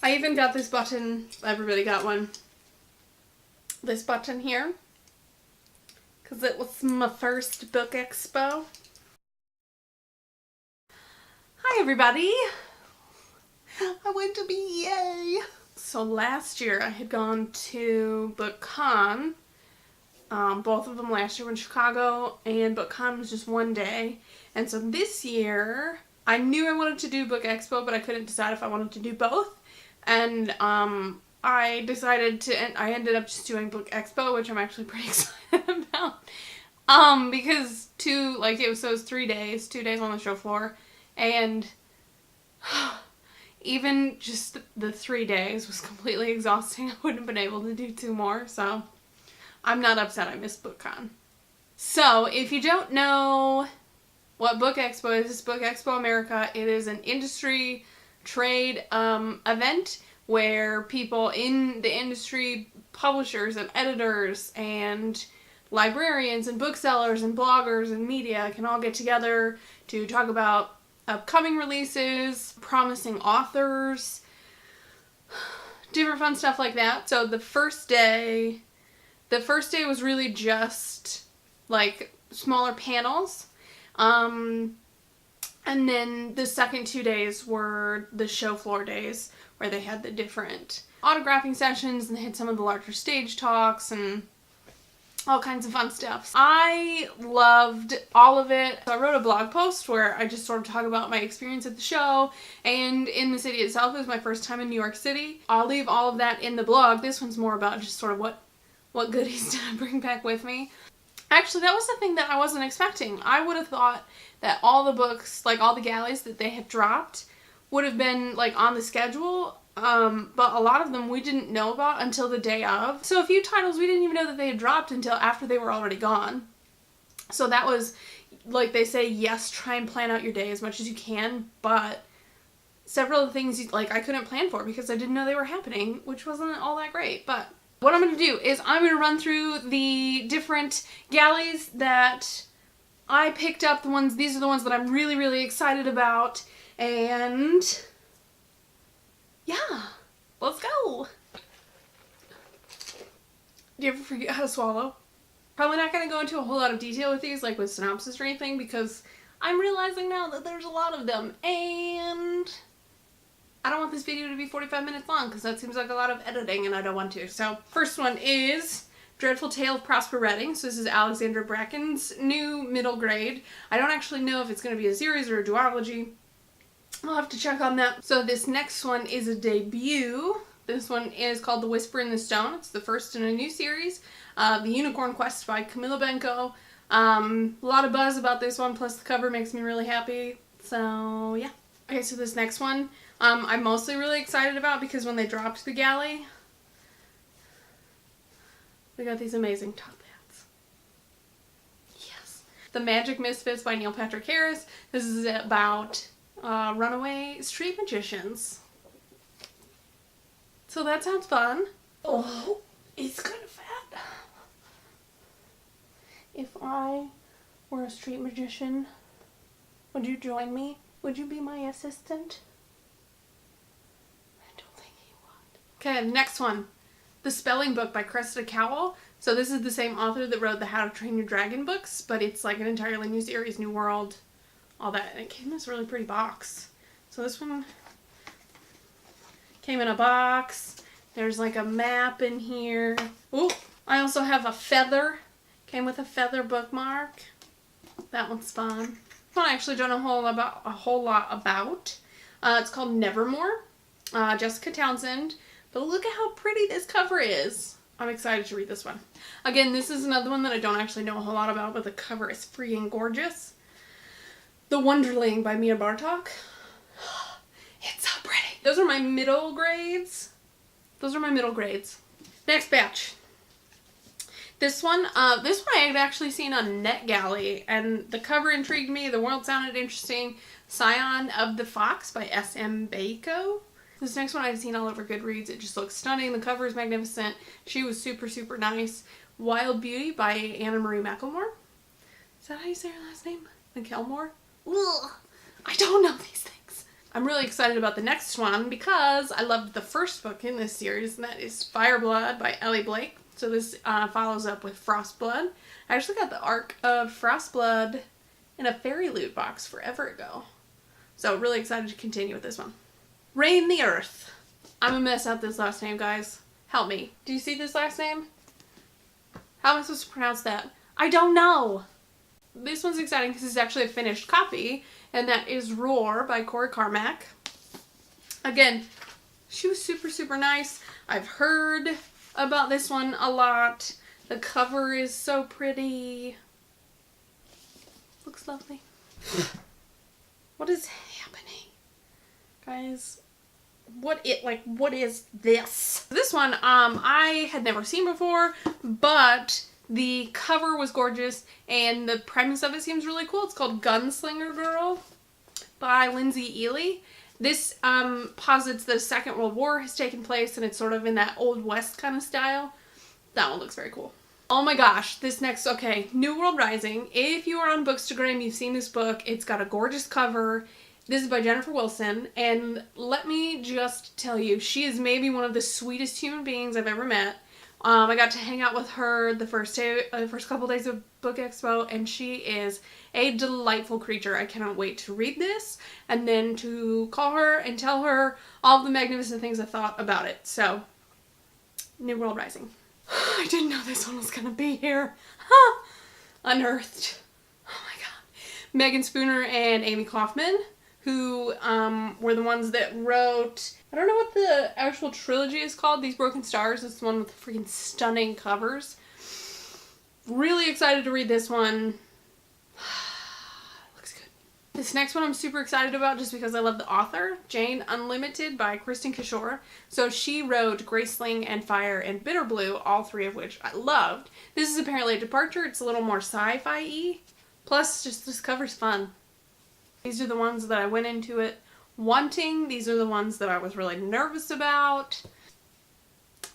I even got this button. Everybody got one. This button here. Because it was my first book expo. Hi everybody. I went to BEA. So last year I had gone to BookCon. Both of them last year were in Chicago, and BookCon was just one day. And so this year, I knew I wanted to do BookExpo, but I couldn't decide if I wanted to do both. And I decided to, I ended up just doing BookExpo, which I'm actually pretty excited about. Because it was 3 days, 2 days on the show floor, and even just the 3 days was completely exhausting. I wouldn't have been able to do 2 more, so I'm not upset I missed BookCon. So, if you don't know what BookExpo is, it's BookExpo America. It is an industry trade event where people in the industry, publishers and editors and librarians and booksellers and bloggers and media can all get together to talk about upcoming releases, promising authors, different fun stuff like that. So the first day was really just like smaller panels. And then the second 2 days were the show floor days where they had the different autographing sessions and they had some of the larger stage talks and all kinds of fun stuff. I loved all of it. I wrote a blog post where I just sort of talk about my experience at the show and in the city itself. It was my first time in New York City. I'll leave all of that in the blog. This one's more about just sort of what goodies did I bring back with me. Actually, that was the thing that I wasn't expecting. I would have thought that all the books, like all the galleys that they had dropped, would have been like on the schedule. But a lot of them we didn't know about until the day of. So a few titles we didn't even know that they had dropped until after they were already gone. So that was, like they say, yes, try and plan out your day as much as you can, but several of the things I couldn't plan for because I didn't know they were happening, which wasn't all that great. But what I'm going to do is I'm going to run through the different galleys that I picked up. These are the ones that I'm really, really excited about, and yeah, let's go. Do you ever forget how to swallow? Probably not going to go into a whole lot of detail with these, like with synopsis or anything, because I'm realizing now that there's a lot of them, and I don't want this video to be 45 minutes long, because that seems like a lot of editing, and I don't want to. So, first one is Dreadful Tale of Prosper Redding. So this is Alexandra Bracken's new middle grade. I don't actually know if it's going to be a series or a duology. I'll have to check on that. So this next one is a debut. This one is called The Whisper in the Stone. It's the first in a new series. The Unicorn Quest by Camilla Benko. A lot of buzz about this one, plus the cover makes me really happy. So yeah. Okay, so this next one I'm mostly really excited about because when they dropped the galley, we got these amazing top hats. Yes. The Magic Misfits by Neil Patrick Harris. This is about runaway street magicians. So that sounds fun. Oh, it's kind of fat. If I were a street magician, would you join me? Would you be my assistant? I don't think he would. Okay, next one. The Spelling Book by Cressida Cowell. So this is the same author that wrote the How to Train Your Dragon books, but it's like an entirely new series, new world, all that. And it came in this really pretty box. So this one came in a box. There's like a map in here. Ooh, I also have a feather. Came with a feather bookmark. That one's fun. This one I actually don't know a whole lot about. It's called Nevermore. Jessica Townsend. But look at how pretty this cover is. I'm excited to read this one. Again, this is another one that I don't actually know a whole lot about, but the cover is freaking gorgeous. The Wonderling by Mia Bartok. It's so pretty. Those are my middle grades. Next batch. This one I had actually seen on NetGalley, and the cover intrigued me. The world sounded interesting. Scion of the Fox by S.M. Bako. This next one I've seen all over Goodreads. It just looks stunning. The cover is magnificent. She was super, super nice. Wild Beauty by Anna Marie McElmore. Is that how you say her last name? McElmore? Ugh. I don't know these things. I'm I'm really excited about the next one because I loved the first book in this series, and that is Fireblood by Ellie Blake. So this follows up with Frostblood. I actually got the arc of Frostblood in a fairy loot box forever ago. So really excited to continue with this one. Rain the Earth. I'm gonna mess up this last name, guys. Help me. Do you see this last name? How am I supposed to pronounce that? I don't know. This one's exciting because it's actually a finished copy, and that is Roar by Corey Carmack. Again, she was super, super nice. I've heard about this one a lot. The cover is so pretty. Looks lovely. What is happening? Guys, what is this? This one, I had never seen before, but the cover was gorgeous, and the premise of it seems really cool. It's called Gunslinger Girl by Lindsay Ely. This posits the Second World War has taken place, and it's sort of in that Old West kind of style. That one looks very cool. Oh my gosh, this next, okay, New World Rising. If you are on Bookstagram, you've seen this book. It's got a gorgeous cover. This is by Jennifer Wilson, and let me just tell you, she is maybe one of the sweetest human beings I've ever met. I got to hang out with her the first couple days of BookExpo, and she is a delightful creature. I cannot wait to read this, and then to call her and tell her all the magnificent things I thought about it. So, New World Rising. I didn't know this one was gonna be here. Unearthed. Oh my god. Megan Spooner and Amy Kaufman, who were the ones that wrote, I don't know what the actual trilogy is called, These Broken Stars. It's the one with the freaking stunning covers. Really excited to read this one. Looks good. This next one I'm super excited about just because I love the author, Jane Unlimited by Kristen Kishore. So she wrote Graceling and Fire and Bitter Blue, all three of which I loved. This is apparently a departure. It's a little more sci-fi-y. Plus, just this cover's fun. These are the ones that I went into it wanting. These are the ones that I was really nervous about.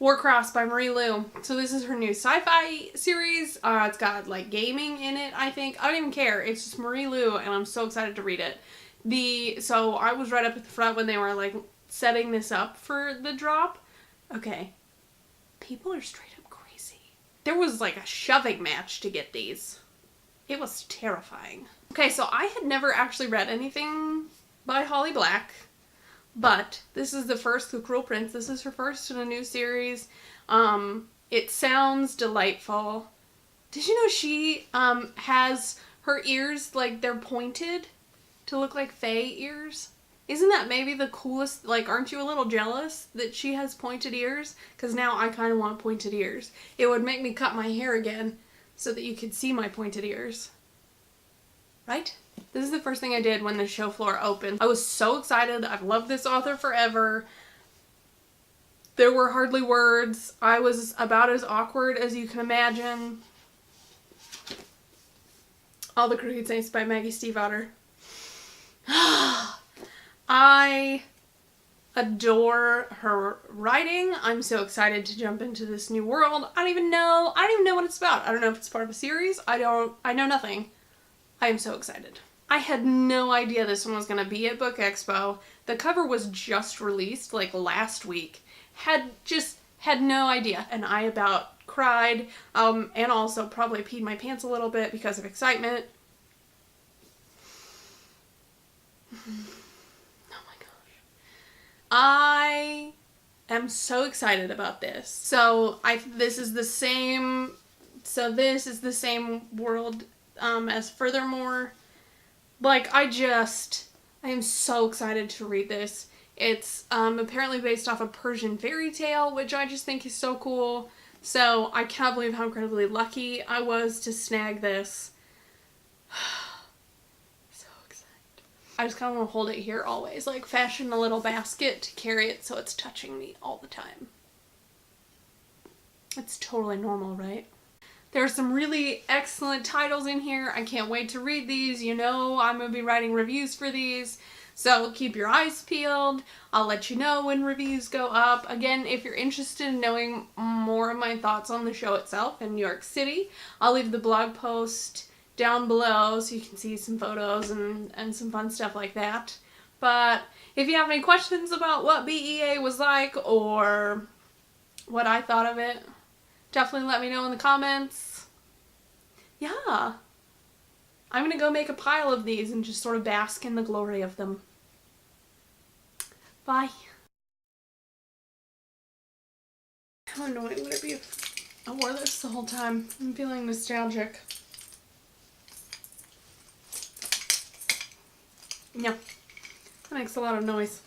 Warcross by Marie Lu. So this is her new sci-fi series. It's got like gaming in it, I think. I don't even care. It's just Marie Lu, and I'm so excited to read it. So I was right up at the front when they were like setting this up for the drop. Okay. People are straight up crazy. There was like a shoving match to get these. It was terrifying. Okay, so I had never actually read anything by Holly Black, but this is the first, The Cruel Prince. This is her first in a new series. It sounds delightful. Did you know she has her ears, like, they're pointed to look like fae ears? Isn't that maybe the coolest? Like, aren't you a little jealous that she has pointed ears? Because now I kind of want pointed ears. It would make me cut my hair again so that you could see my pointed ears. Right? This is the first thing I did when the show floor opened. I was so excited. I've loved this author forever. There were hardly words. I was about as awkward as you can imagine. All the Crooked Saints by Maggie Stiefvater. I adore her writing. I'm so excited to jump into this new world. I don't even know what it's about. I don't know if it's part of a series. I know nothing. I am so excited. I had no idea this one was going to be at BookExpo. The cover was just released like last week. Had no idea, and I about cried, and also probably peed my pants a little bit because of excitement. Oh my gosh. I am so excited about this. So this is the same world as Furthermore. Like, I am so excited to read this. It's apparently based off a Persian fairy tale, which I just think is so cool. So I cannot believe how incredibly lucky I was to snag this. So excited. I just kind of want to hold it here always, like fashion a little basket to carry it so it's touching me all the time. It's totally normal, right? There are some really excellent titles in here. I can't wait to read these. You know I'm going to be writing reviews for these. So keep your eyes peeled. I'll let you know when reviews go up. Again, if you're interested in knowing more of my thoughts on the show itself in New York City, I'll leave the blog post down below so you can see some photos and some fun stuff like that. But if you have any questions about what BEA was like or what I thought of it, definitely let me know in the comments. Yeah. I'm going to go make a pile of these and just sort of bask in the glory of them. Bye. How annoying would it be if I wore this the whole time? I'm feeling nostalgic. Yeah, that makes a lot of noise.